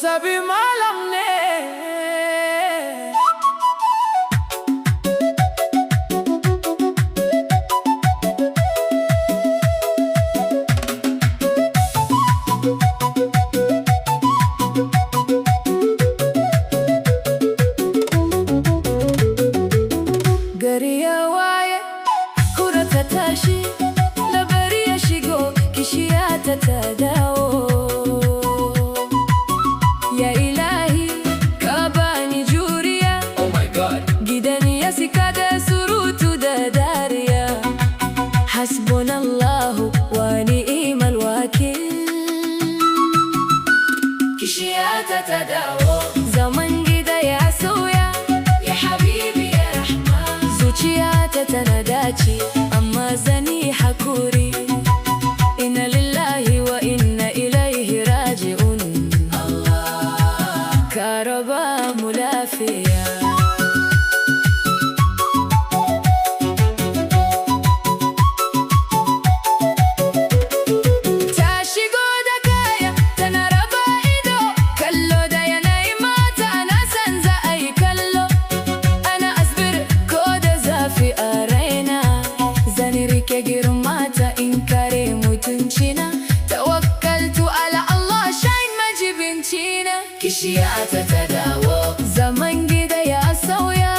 Musabi malam ne gari ya waye kura ta tashi labari ya shigo kishiya ta dawo. Ya ilahi ka bani juriya, oh my god, gidan ya sika da surutu da dariya. Hasbunallahu wa ni'mal wakil. Kishiya ta dawo, zaman gida ya sauya. Ya habibi ya rahman, zuciyata tana dace amma zani hakuri. Inna lillahi wa inna ilaihi raji'un. Ka raba mu lafiya. Ta shigo da kaya tana raba ido, kallo da yanayi mata na san za a yi kallo. Ana asbir ko da zafi a raina, zani rike girmata in kare mutuncina. Tawakkaltu ala Allah shain majibincina. Kishiya ta dawo, zaman gida ya sauya.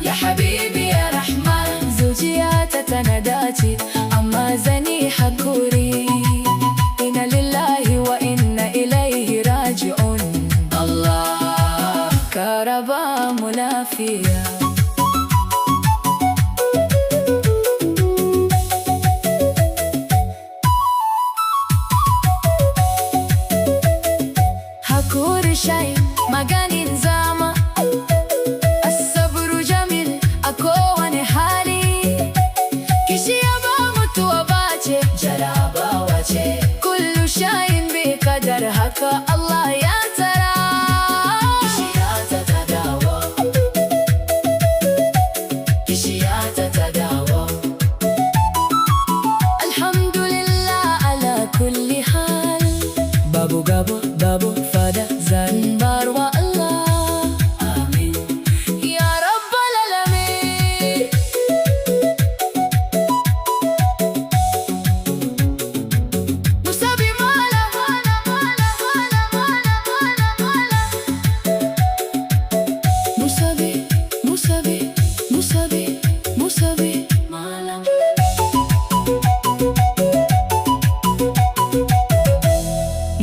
Ya habibi ya rahman, zuciyata tana dace amma zani hakuri. Inna lillahi wa inna ilaihi raji'un. Allah ka raba mu lafiya. Hakuri shai maganin zama, as-sabru jamil a kowane hali. Kishiya ba mutuwa bace, jarabawa ce. Kullu shayin bi kadar, haka Allah ya tara. Kishiya ta dawo, kishiya ta dawo. Alhamdulillah ala kulli hal. Babu gabo babu fada zan barwa Allah. Amin ya rabbal alamin. Musabi mala mala mala mala mala mala mala. Musabi musabi musabi musabi malam.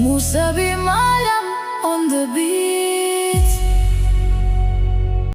Musabi malam on the beat.